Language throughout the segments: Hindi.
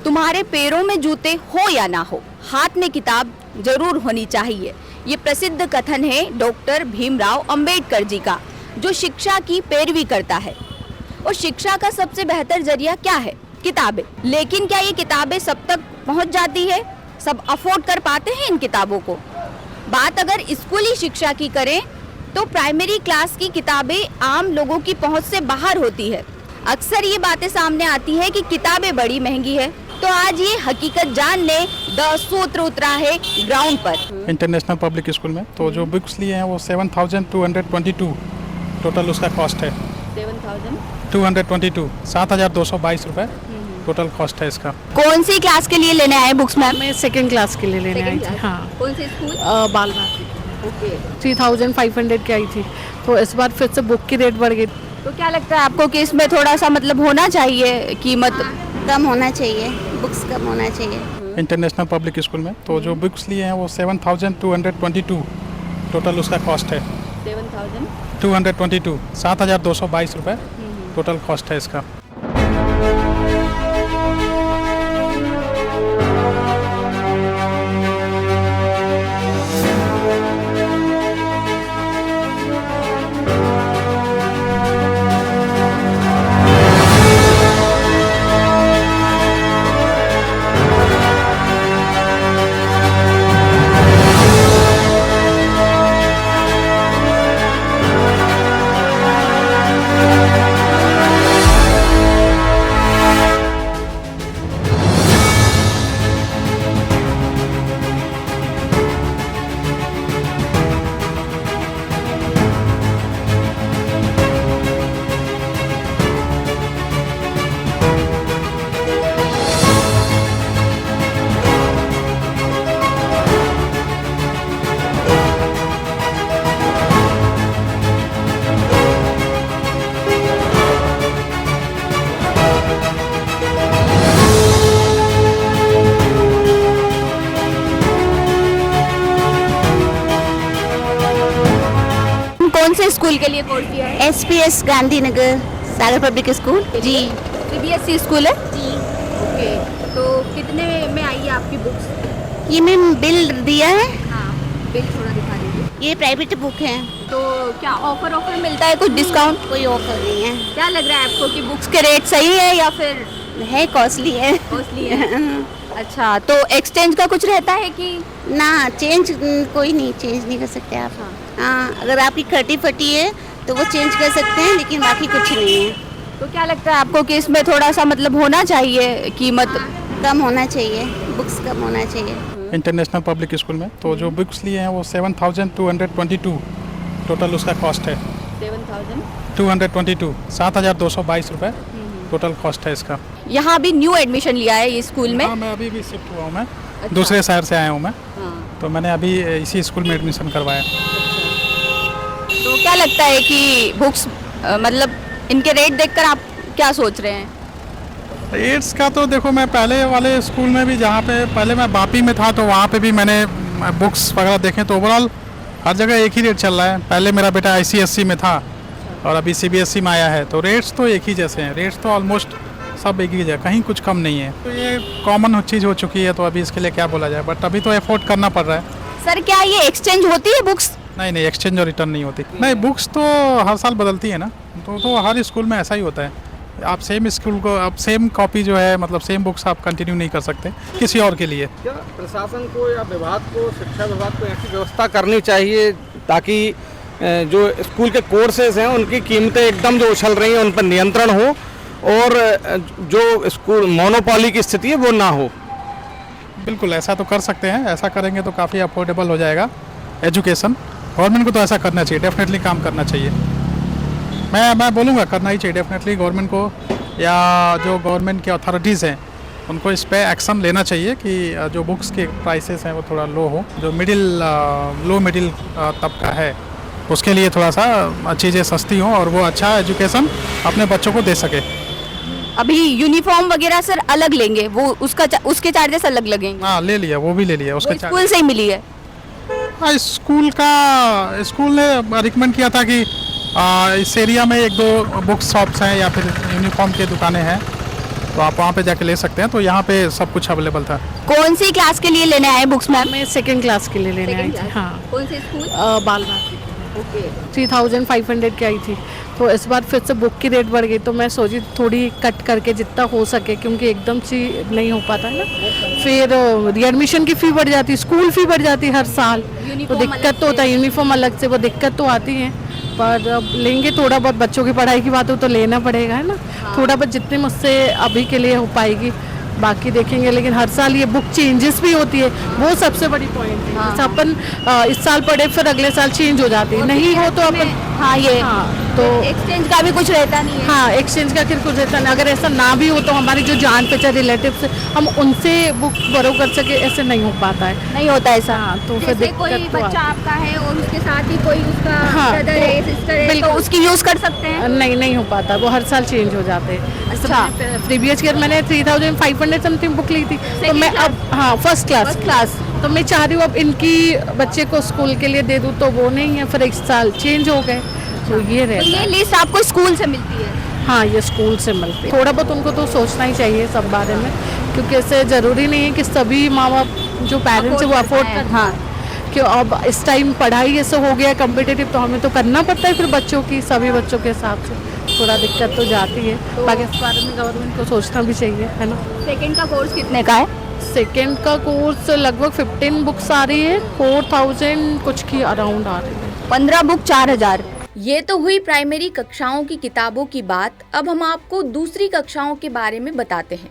तुम्हारे पैरों में जूते हो या ना हो, हाथ में किताब जरूर होनी चाहिए। ये प्रसिद्ध कथन है डॉक्टर भीमराव अंबेडकर जी का, जो शिक्षा की पैरवी करता है। और शिक्षा का सबसे बेहतर जरिया क्या है? किताबें। लेकिन क्या ये किताबें सब तक पहुंच जाती है? सब अफोर्ड कर पाते हैं इन किताबों को? बात अगर स्कूली शिक्षा की करें तो प्राइमरी क्लास की किताबें आम लोगों की पहुंच से बाहर होती है। अक्सर ये बातें सामने आती है कि किताबें बड़ी महंगी है। तो आज ये हकीकत जानने द सूत्र उतरा है ग्राउंड पर। इंटरनेशनल पब्लिक स्कूल में तो जो बुक्स लिए हैं वो 7,222 टोटल उसका कॉस्ट है। 7,222 7,222 रुपये टोटल कॉस्ट है इसका। कौन सी क्लास के लिए लेने आए बुक्स मैम? मैं सेकंड क्लास के लिए लेने आई थी। हाँ, कौन से स्कूल? बालबाग। 3,500 की आई थी, तो इस बार फिर से बुक की रेट बढ़ गई। तो क्या लगता है आपको कि इसमें थोड़ा सा मतलब होना चाहिए, कीमत कम होना चाहिए, बुक्स कम होना चाहिए। इंटरनेशनल पब्लिक स्कूल में तो जो बुक्स लिए हैं वो 7,222 टोटल उसका कॉस्ट है। 7,222 7,222 रुपये टोटल कॉस्ट है इसका। कौन से स्कूल के लिए कोर्स किया है? SPS गांधीनगर सागर पब्लिक स्कूल जी। CBSE स्कूल है जी। ओके, तो कितने में आई है आपकी बुक्स? ये मैम बिल दिया है। हाँ, बिल थोड़ा दिखा दीजिए। ये प्राइवेट बुक है, तो क्या ऑफर मिलता है, कुछ डिस्काउंट? कोई ऑफर नहीं है। क्या लग रहा है आपको कि बुक्स के रेट सही है या फिर है कॉस्टली है। कॉस्टली है? अच्छा, तो एक्सचेंज का कुछ रहता है कि ना चेंज कोई नहीं, चेंज नहीं कर सकते आप। हाँ, अगर आपकी खटी फटी है तो वो चेंज कर सकते हैं, लेकिन बाकी कुछ नहीं है। तो क्या लगता है आपको कि इसमें थोड़ा सा मतलब होना चाहिए, कीमत कम होना चाहिए, बुक्स कम होना चाहिए। इंटरनेशनल पब्लिक स्कूल में तो जो बुक्स लिए हैं वो 7,222 टोटल उसका कॉस्ट है। 7,222 7,222 रुपये टोटल कॉस्ट है इसका। यहाँ भी न्यू एडमिशन लिया है ये स्कूल में? हाँ, मैं अभी भी शिफ्ट हुआ हूँ। मैं दूसरे शहर से आया हूँ मैं। तो मैंने अभी इसी स्कूल में एडमिशन करवाया। तो क्या लगता है कि बुक्स मतलब इनके रेट देखकर आप क्या सोच रहे हैं? रेट्स का तो देखो, मैं पहले वाले स्कूल में भी, जहाँ पे पहले मैं बापी में था, तो वहाँ पे भी मैंने बुक्स वगैरह देखें तो ओवरऑल हर जगह एक ही रेट चल रहा है। पहले मेरा बेटा ICSE में था और अभी CBSE में आया है, तो रेट्स तो एक ही जैसे हैं। रेट्स तो ऑलमोस्ट सब एक ही जगह, कहीं कुछ कम नहीं है। तो ये कॉमन चीज़ हो चुकी है, तो अभी इसके लिए क्या बोला जाए, बट अभी तो एफोर्ड करना पड़ रहा है। सर, क्या ये एक्सचेंज होती है बुक्स? नहीं, एक्सचेंज और रिटर्न नहीं होती। नहीं, बुक्स तो हर साल बदलती है ना, तो हर स्कूल में ऐसा ही होता है। आप सेम स्कूल को, आप सेम कॉपी जो है, मतलब सेम बुक्स आप कंटिन्यू नहीं कर सकते किसी और के लिए। क्या प्रशासन को या विभाग को, शिक्षा विभाग को ऐसी व्यवस्था करनी चाहिए ताकि जो स्कूल के कोर्सेज हैं उनकी कीमतें एकदम जो उछल रही हैं उन पर नियंत्रण हो और जो स्कूल मोनोपोली की स्थिति है वो ना हो? बिल्कुल, ऐसा तो कर सकते हैं। ऐसा करेंगे तो काफ़ी अफोर्डेबल हो जाएगा एजुकेशन। गवर्नमेंट को तो ऐसा करना चाहिए, डेफिनेटली काम करना चाहिए। मैं बोलूँगा करना ही चाहिए डेफिनेटली गवर्नमेंट को, या जो गवर्नमेंट के अथॉरिटीज़ हैं उनको इस पे एक्शन लेना चाहिए कि जो बुक्स के प्राइसेस हैं वो थोड़ा लो हो। जो लो मिडिल तबका है उसके लिए थोड़ा सा चीज़ें सस्ती हों और वो अच्छा एजुकेशन अपने बच्चों को दे सके। अभी यूनिफॉर्म वगैरह सर अलग लेंगे, वो उसके चार्जेस अलग लगेंगे? हाँ, ले लिया, वो भी ले लिया उसके स्कूल से ही मिली है? हाँ, स्कूल ने रिकमेंड किया था कि इस एरिया में 1-2 बुक शॉप्स हैं या फिर यूनिफॉर्म की दुकानें हैं, तो आप वहाँ पे जाके ले सकते हैं। तो यहाँ पे सब कुछ अवेलेबल था। कौन सी क्लास के लिए लेने आए बुक्स मैम? मैं सेकंड क्लास के लिए लेने आई थी। हाँ, कौन से स्कूल? बाल भारती। 3500 की आई थी, तो इस बार फिर से बुक की रेट बढ़ गई, तो मैं सोची थोड़ी कट करके जितना हो सके, क्योंकि एकदम से नहीं हो पाता है ना। फिर रीएडमिशन की फ़ी बढ़ जाती, स्कूल फ़ी बढ़ जाती हर साल, तो दिक्कत तो होता है। यूनिफॉर्म अलग से, वो दिक्कत तो आती है। पर अब लेंगे, थोड़ा बहुत बच्चों की पढ़ाई की बात हो तो लेना पड़ेगा है ना। थोड़ा बहुत जितने मुझसे अभी के लिए हो पाएगी, बाकी देखेंगे। लेकिन हर साल ये बुक चेंजेस भी होती है, वो सबसे बड़ी पॉइंट है। जैसे अपन इस साल पढ़े, फिर अगले साल चेंज हो जाती है, नहीं हो तो अपन तो एक्सचेंज का भी कुछ रहता नहीं है। हाँ, एक्सचेंज का फिर कुछ रहता नहीं। अगर ऐसा ना भी हो तो हमारी जो जान पहचान रिलेटिव्स हम उनसे बुक बोरो कर सके, ऐसे नहीं हो पाता है, नहीं होता ऐसा। हाँ, तो फिर जैसे कोई दिक्कत तो बच्चा आपका है और उसके साथ ही कोई उसका हाँ, ब्रदर है, सिस्टर है, तो बिल्कुल। उसकी यूज कर सकते हैं? नहीं हो पाता, वो हर साल चेंज हो जाते हैं। अच्छा। प्रीवियस ईयर मैंने 3500 समथिंग बुक ली थी, तो मैं अब हाँ फर्स्ट क्लास, तो मैं चाह रही हूँ अब इनकी बच्चे को स्कूल के लिए दे दूँ, तो वो नहीं है, फिर एक साल चेंज हो गए, तो ये तो रहता ये है। लिस्ट आपको स्कूल से मिलती है? हाँ, ये स्कूल से मिलती है। थोड़ा बहुत उनको तो सोचना ही चाहिए सब बारे में, क्योंकि ऐसे ज़रूरी नहीं है कि सभी माँ बाप जो पेरेंट्स है वो अफोर्ड कर। हाँ, कि अब इस टाइम पढ़ाई ऐसे हो गया कम्पिटिटिव, तो हमें तो करना पड़ता है फिर बच्चों की, सभी बच्चों के हिसाब से थोड़ा दिक्कत तो जाती है। बाकी इस बारे में गवर्नमेंट को सोचना भी चाहिए, है ना। सेकंड का कोर्स कितने का है? सेकेंड का कोर्स लगभग 15 बुक्स आ रही है, 4000 कुछ की अराउंड आ रही है। 15 बुक 4000। ये तो हुई प्राइमरी कक्षाओं की किताबों की बात। अब हम आपको दूसरी कक्षाओं के बारे में बताते हैं।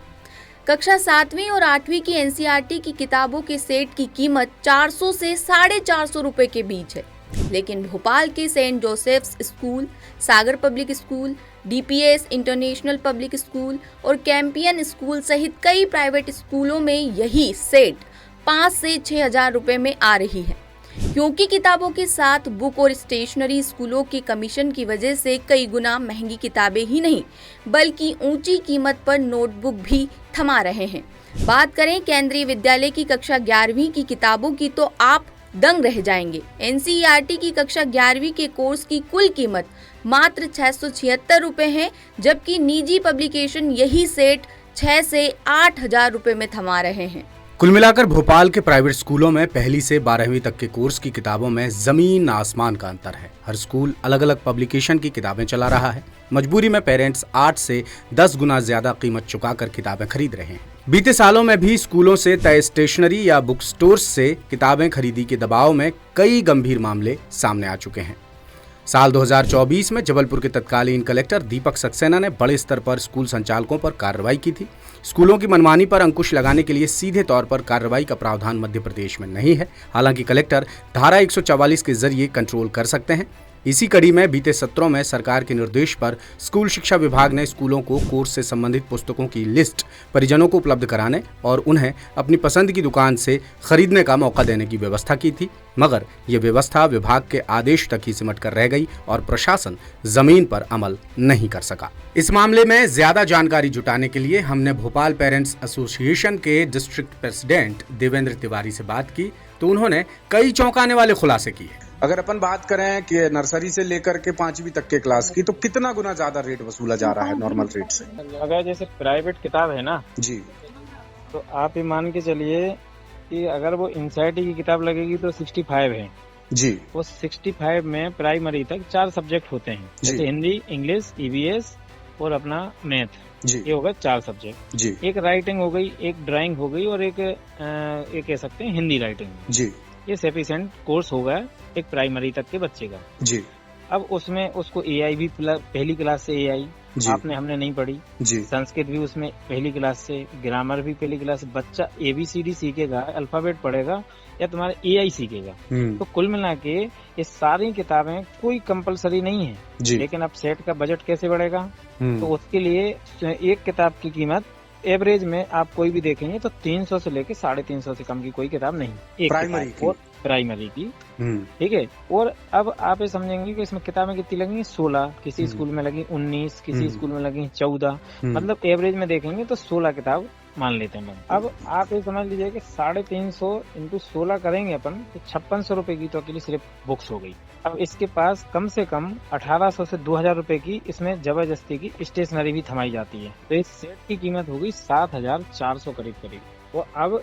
कक्षा 7वीं और 8वीं की एनसीईआरटी की किताबों के सेट की कीमत 400 से 450 रुपए के बीच है। लेकिन भोपाल के Saint Joseph's school, Sagar public school, DPS international public school और कैंपियन स्कूल सहित कई प्राइवेट स्कूलों में यही सेट 5 से 6 हजार रुपए में आ रही है। क्योंकि किताबों के साथ बुक और स्टेशनरी स्कूलों के कमीशन की वजह से कई गुना महंगी किताबें ही नहीं बल्कि ऊंची कीमत पर नोटबुक भी थमा रहे हैं। बात करें केंद्रीय विद्यालय की कक्षा 11वीं की किताबों की तो आप दंग रह जाएंगे। एनसीईआरटी की कक्षा 11वीं के कोर्स की कुल कीमत मात्र 676 रुपए है, जबकि निजी पब्लिकेशन यही सेट 6 से 8 हजार रुपए में थमा रहे हैं। कुल मिलाकर भोपाल के प्राइवेट स्कूलों में पहली से 12वीं तक के कोर्स की किताबों में जमीन आसमान का अंतर है। हर स्कूल अलग अलग पब्लिकेशन की किताबें चला रहा है। मजबूरी में पेरेंट्स 8 से 10 गुना ज्यादा कीमत चुकाकर किताबें खरीद रहे हैं। बीते सालों में भी स्कूलों से तय स्टेशनरी या बुक स्टोर्स से किताबें खरीदी के दबाव में कई गंभीर मामले सामने आ चुके हैं। साल 2024 में जबलपुर के तत्कालीन कलेक्टर दीपक सक्सेना ने बड़े स्तर पर स्कूल संचालकों पर कार्रवाई की थी। स्कूलों की मनमानी पर अंकुश लगाने के लिए सीधे तौर पर कार्रवाई का प्रावधान मध्य प्रदेश में नहीं है। हालांकि कलेक्टर धारा 144 के जरिए कंट्रोल कर सकते हैं। इसी कड़ी में बीते सत्रों में सरकार के निर्देश पर स्कूल शिक्षा विभाग ने स्कूलों को कोर्स से संबंधित पुस्तकों की लिस्ट परिजनों को उपलब्ध कराने और उन्हें अपनी पसंद की दुकान से खरीदने का मौका देने की व्यवस्था की थी, मगर ये व्यवस्था विभाग के आदेश तक ही सिमट कर रह गई और प्रशासन जमीन पर अमल नहीं कर सका। इस मामले में ज्यादा जानकारी जुटाने के लिए हमने भोपाल पेरेंट्स एसोसिएशन के डिस्ट्रिक्ट प्रेसिडेंट देवेंद्र तिवारी से बात की, तो उन्होंने कई चौंकाने वाले खुलासे किए। अगर अपन बात करें कि नर्सरी से लेकर के 5वीं तक के क्लास की, तो कितना गुना ज्यादा रेट वसूला जा रहा है नॉर्मल रेट से? अगर जैसे प्राइवेट किताब है ना जी, तो आप ये मान के चलिए कि अगर वो एनसीईआरटी की किताब लगेगी तो 65 है जी। वो 65 में प्राइमरी तक 4 सब्जेक्ट होते हैं, जैसे हिंदी, इंग्लिश, ईवीएस और अपना मैथ जी। ये होगा 4 सब्जेक्ट जी। एक राइटिंग हो गई, एक ड्राइंग हो गई और एक कह सकते हैं हिंदी राइटिंग जी। ये सफिशिएंट कोर्स होगा एक प्राइमरी तक के बच्चे का जी। अब उसमें उसको एआई भी पहली क्लास से एआई आपने हमने नहीं पढ़ी जी। संस्कृत भी उसमें पहली क्लास से, ग्रामर भी पहली क्लास से। बच्चा एबीसीडी सीखेगा, अल्फाबेट पढ़ेगा या तुम्हारा एआई सीखेगा। तो कुल मिला के ये सारी किताबें कोई कंपलसरी नहीं है जी। लेकिन अब सेट का बजट कैसे बढ़ेगा, तो उसके लिए एक किताब की कीमत एवरेज में आप कोई भी देखेंगे तो 300 से लेके 350 से कम की कोई किताब नहीं, एक प्राइमरी की ठीक है। और अब आप ये समझेंगे कि इसमें किताबें कितनी लगेंगी, 16, किसी स्कूल में लगी 19, किसी स्कूल में लगी 14, मतलब एवरेज में देखेंगे तो 16 किताब मान लेते हैं। अब आप ये समझ लीजिए कि 350 इंटू 16 करेंगे अपन तो 5600 रुपए की तो अकेली सिर्फ बुक्स हो गई। अब इसके पास कम से कम 1800 से 2000 रुपए की इसमें जबरदस्ती की स्टेशनरी भी थमाई जाती है, तो इस सेट की कीमत होगी 7400 करीब। तो अब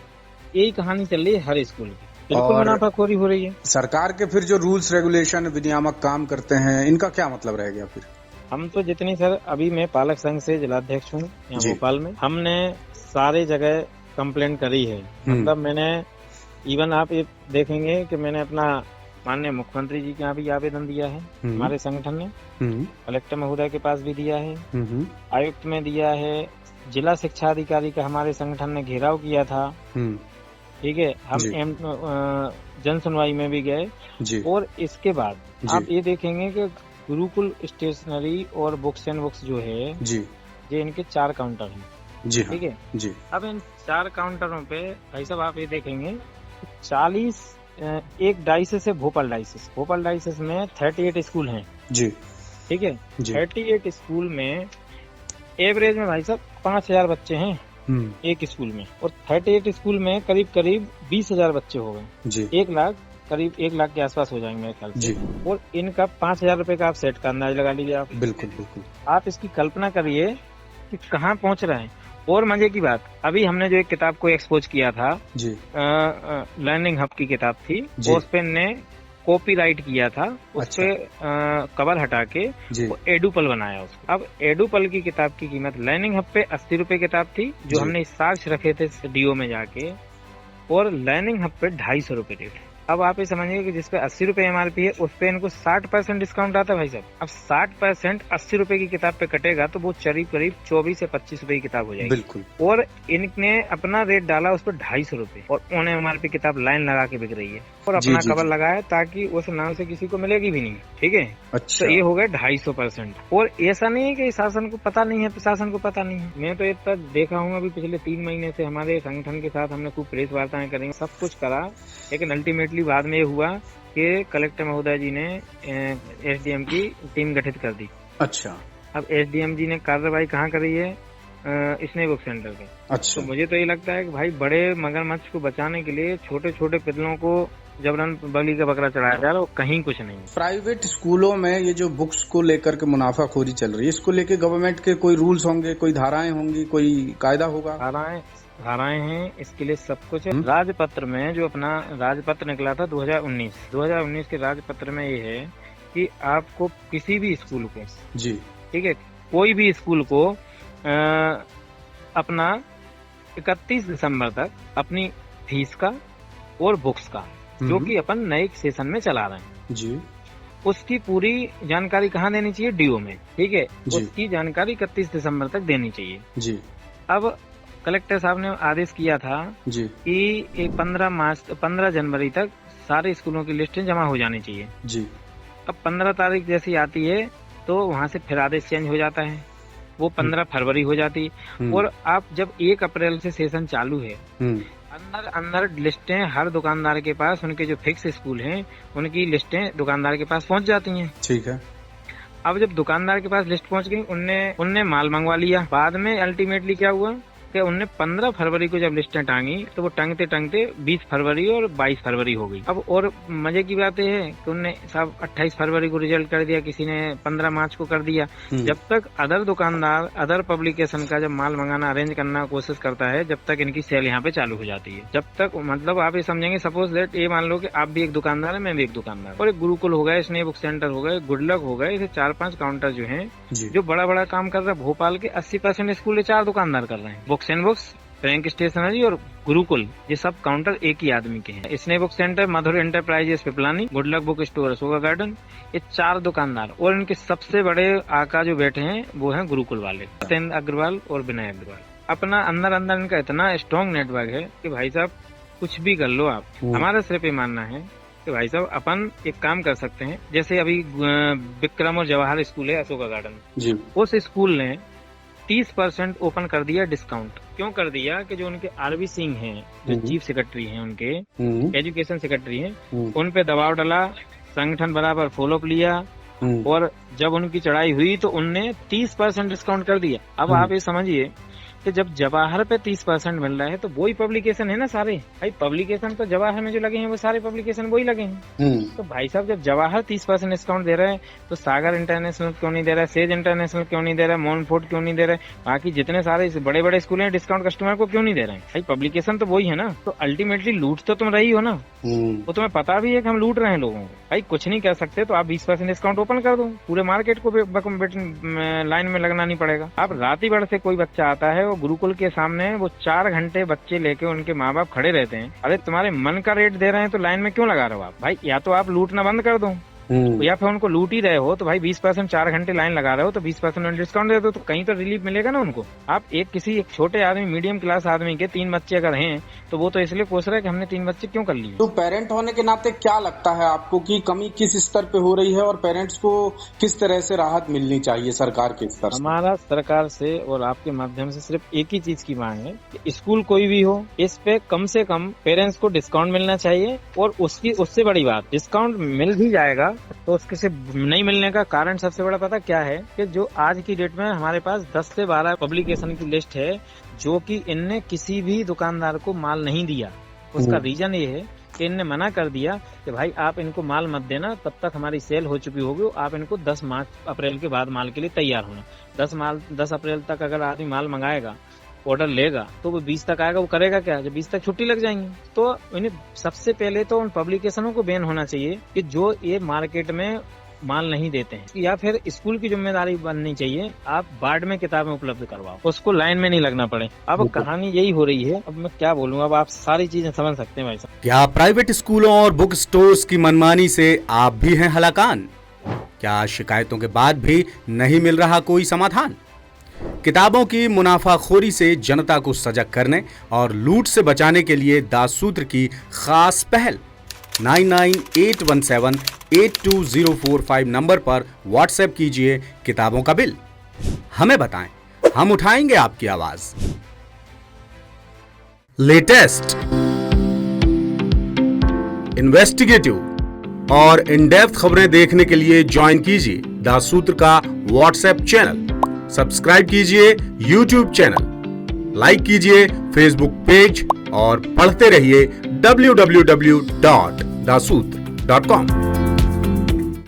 यही कहानी चल रही है हर स्कूल की, बिल्कुल मुनाफाखोरी हो रही है। सरकार के फिर जो रूल्स रेगुलेशन विनियामक काम करते हैं, इनका क्या मतलब रह गया फिर? हम तो जितनी सर, अभी मैं पालक संघ से जिलाध्यक्ष हूँ यहाँ भोपाल में, हमने सारे जगह कंप्लेंट करी है। मतलब मैंने इवन आप ये देखेंगे कि मैंने अपना माननीय मुख्यमंत्री जी के यहाँ भी आवेदन दिया है हमारे संगठन ने, कलेक्टर महोदय के पास भी दिया है, आयुक्त में दिया है, जिला शिक्षा अधिकारी का हमारे संगठन ने घेराव किया था। ठीक है, हम जन सुनवाई में भी गए। और इसके बाद आप ये देखेंगे कि गुरुकुल स्टेशनरी और बुक्स एंड बुक्स जो है ये इनके 4 काउंटर हैं। ठीक है जी। अब इन 4 काउंटरों पे भाई साहब आप ये देखेंगे 40 एक डाइसिस है भोपाल डाइसिस में 38 स्कूल हैं जी। ठीक है, 38 स्कूल में एवरेज में भाई साहब 5000 बच्चे हैं एक स्कूल में, और 38 स्कूल में करीब 20,000 बच्चे हो गए। 1 लाख करीब 1 लाख के आसपास हो जाएंगे मेरे ख्याल से। और इनका 5000 रुपए का आप सेट का अंदाज लगा लीजिए आप। बिल्कुल आप इसकी कल्पना करिए कि कहाँ पहुँच रहे हैं। और मजे की बात, अभी हमने जो एक किताब को एक्सपोज किया था लर्निंग हब की किताब थी, उस पे ने कॉपीराइट किया था, उस पे कवर हटा के वो एडुपल बनाया उसको। अब एडुपल की किताब की कीमत लर्निंग हब पे 80 रुपए किताब थी, जो हमने साक्ष्य रखे थे डीओ में जाके, और लर्निंग हब पे 250 रुपए रेट है। अब आप ये समझिए कि जिसपे 80 रुपए एमआरपी है उस पे इनको 60% डिस्काउंट आता है भाई साहब। अब 60% 80 रुपए की किताब पे कटेगा तो वो करीब 24 से 25 रुपए की किताब हो जाएगी। बिल्कुल। और इनने अपना रेट डाला उस पर 250 रुपए, और ऑन एमआरपी किताब लाइन लगा के बिक रही है, और अपना कवर लगाया ताकि उस नाम से किसी को मिलेगी भी नहीं। ठीक है, तो ये हो गया 250%। और ऐसा नहीं है कि शासन को पता नहीं है, प्रशासन को पता नहीं है। मैं तो इतना देखा हूँ, अभी पिछले 3 महीने से हमारे संगठन के साथ हमने खूब प्रेस वार्ताएं करेंगे, सब कुछ करा, लेकिन अल्टीमेटली बाद में ये हुआ कि कलेक्टर महोदय जी ने एसडीएम की टीम गठित कर दी। अच्छा। अब एसडीएम जी ने कार्रवाई कहाँ करी है? स्नेक बुक सेंटर पे। अच्छा। तो मुझे तो ये लगता है कि भाई बड़े मगरमच्छ को बचाने के लिए छोटे छोटे पिल्लों को जबरन बगली का बकरा चढ़ाया जा रहा है, कहीं कुछ नहीं। प्राइवेट स्कूलों में ये जो बुक्स को लेकर के मुनाफाखोरी चल रही है, इसको लेके गवर्नमेंट के कोई रूल्स होंगे, कोई धाराएं होंगी, कोई कायदा होगा? धाराएं हैं, इसके लिए सब कुछ है। राजपत्र में जो अपना राजपत्र निकला था 2019 के राजपत्र में ये है कि आपको किसी भी स्कूल को जी, ठीक है, कोई भी स्कूल को अपना 31 दिसंबर तक अपनी फीस का और बुक्स का, जो कि अपन नए सेशन में चला रहे हैं जी, उसकी पूरी जानकारी कहाँ देनी चाहिए? डीओ में। ठीक है, उसकी जानकारी 31 दिसंबर तक देनी चाहिए जी। अब कलेक्टर साहब ने आदेश किया था जी कि 15 जनवरी तक सारे स्कूलों की लिस्टें जमा हो जानी चाहिए जी। अब 15 तारीख जैसी आती है तो वहाँ से फिर आदेश चेंज हो जाता है, वो 15 फरवरी हो जाती। और आप जब 1 अप्रैल से सेशन चालू है, अंदर लिस्टें हर दुकानदार के पास, उनके जो फिक्स स्कूल हैं उनकी लिस्टें दुकानदार के पास पहुँच जाती हैं। ठीक है। अब जब दुकानदार के पास लिस्ट पहुँच गई, उनने माल मंगवा लिया। बाद में अल्टीमेटली क्या हुआ कि उनने 15 फरवरी को जब लिस्टें टांगी तो वो टांगते 20 फरवरी और 22 फरवरी हो गई। अब और मजे की बात यह है कि उनने साहब 28 फरवरी को रिजल्ट कर दिया, किसी ने 15 मार्च को कर दिया। जब तक अदर दुकानदार अदर पब्लिकेशन का जब माल मंगाना अरेंज करना कोशिश करता है, जब तक इनकी सेल यहाँ पे चालू हो जाती है। जब तक मतलब आप ये समझेंगे, सपोज दैट ये मान लो कि आप भी एक दुकानदार है, मैं भी एक दुकानदार, और एक गुरुकुल हो गया, स्नेक बुक सेंटर हो गया, गुडलक हो गया, ऐसे 4-5 काउंटर जो है जो बड़ा काम कर रहा है। भोपाल के 80% स्कूल 4 दुकानदार कर रहे हैं। Books and books, frank stationery और गुरुकुल, ये सब काउंटर एक ही आदमी के हैं। Snake book centre, Madhur enterprises Piplani, good luck book store Ashoka garden, ये 4 दुकानदार। और इनके सबसे बड़े आका जो बैठे हैं वो हैं गुरुकुल वाले, सत्येंद्र अग्रवाल और विनय अग्रवाल। अपना अंदर इनका इतना स्ट्रॉन्ग नेटवर्क है कि भाई साहब कुछ भी कर लो आप। हमारा सिर्फ ये मानना है कि भाई साहब अपन एक काम कर सकते हैं, जैसे अभी विक्रम और जवाहर स्कूल है अशोका गार्डन, उस स्कूल ने 30% ओपन कर दिया डिस्काउंट। क्यों कर दिया कि जो उनके आरवी सिंह हैं, जो चीफ सेक्रेटरी हैं, उनके एजुकेशन सेक्रेटरी हैं, उन पे दबाव डाला, संगठन बराबर फॉलोअप लिया, और जब उनकी चढ़ाई हुई तो उनने 30% डिस्काउंट कर दिया। अब आप ये समझिए कि जब जवाहर पे 30% मिल रहा है तो वही पब्लिकेशन है ना सारे। भाई पब्लिकेशन तो जवाहर में जो लगे हैं वो सारे पब्लिकेशन वही लगे हैं। तो भाई साहब जब जवाहर 30% डिस्काउंट दे रहा है तो सागर इंटरनेशनल क्यों नहीं दे रहा है, सेज इंटरनेशनल क्यों नहीं दे रहा है, मॉनफोर्ड क्यों नहीं दे रहा है, बाकी जितने सारे बड़े बड़े स्कूल हैं डिस्काउंट कस्टमर को क्यों नहीं दे रहे हैं? भाई पब्लिकेशन तो वही है ना। तो अल्टीमेटली लूट तो तुम रही हो ना, वो तुम्हें पता भी है कि हम लूट रहे हैं लोगों को। भाई कुछ नहीं कर सकते तो आप 20% डिस्काउंट ओपन कर दो, पूरे मार्केट को लाइन में लगना नहीं पड़ेगा। आप रातीगढ़ से कोई बच्चा आता है, वो गुरुकुल के सामने वो 4 घंटे बच्चे लेके उनके माँ बाप खड़े रहते हैं। अरे तुम्हारे मन का रेट दे रहे हैं तो लाइन में क्यों लगा रहे हो आप? भाई या तो आप लूटना बंद कर दो या फिर उनको लूट ही रहे हो तो भाई 20% 4 घंटे लाइन लगा रहे हो तो 20% डिस्काउंट दे दो, तो कहीं तो रिलीफ मिलेगा ना उनको। आप एक छोटे आदमी, मीडियम क्लास आदमी के 3 बच्चे अगर हैं तो वो तो इसलिए पूछ रहे हैं कि हमने 3 बच्चे क्यों कर लिए। तो पेरेंट होने के नाते क्या लगता है आपको कि कमी किस स्तर पे हो रही है और पेरेंट्स को किस तरह से राहत मिलनी चाहिए सरकार के स्तर से? हमारा सरकार से और आपके माध्यम से सिर्फ एक ही चीज की मांग है कि स्कूल कोई भी हो, इस पे कम से कम पेरेंट्स को डिस्काउंट मिलना चाहिए। और उससे बड़ी बात, डिस्काउंट मिल भी जाएगा तो उसके से नहीं मिलने का कारण सबसे बड़ा पता क्या है कि जो आज की डेट में हमारे पास 10 से 12 पब्लिकेशन की लिस्ट है जो कि इनने किसी भी दुकानदार को माल नहीं दिया। उसका रीजन ये है कि इनने मना कर दिया कि भाई आप इनको माल मत देना, तब तक हमारी सेल हो चुकी होगी, आप इनको 10 अप्रैल के बाद माल के लिए तैयार होना। 10 अप्रैल तक अगर आदमी माल मंगाएगा, ऑर्डर लेगा तो वो 20 तक आएगा, वो करेगा क्या जब 20 तक छुट्टी लग जाएंगी। तो इन्हें सबसे पहले तो उन पब्लिकेशनों को बैन होना चाहिए कि जो ये मार्केट में माल नहीं देते हैं, या फिर स्कूल की जिम्मेदारी बननी चाहिए आप बार्ड में किताबें उपलब्ध करवाओ, उसको लाइन में नहीं लगना पड़े। अब कहानी यही हो रही है, अब मैं क्या बोलूँ, अब आप सारी चीजें समझ सकते हैं भाई साहब। क्या प्राइवेट स्कूलों और बुक स्टोर्स की मनमानी से आप भी हैं हलाकान? क्या शिकायतों के बाद भी नहीं मिल रहा कोई समाधान? किताबों की मुनाफाखोरी से जनता को सजग करने और लूट से बचाने के लिए दासूत्र की खास पहल 9981782045 नंबर पर व्हाट्सएप कीजिए किताबों का बिल, हमें बताएं, हम उठाएंगे आपकी आवाज। लेटेस्ट, इन्वेस्टिगेटिव और इन डेप्थ खबरें देखने के लिए ज्वाइन कीजिए दासूत्र का व्हाट्सएप चैनल, सब्सक्राइब कीजिए YouTube चैनल, लाइक कीजिए Facebook पेज और पढ़ते रहिए www.dasootra.com।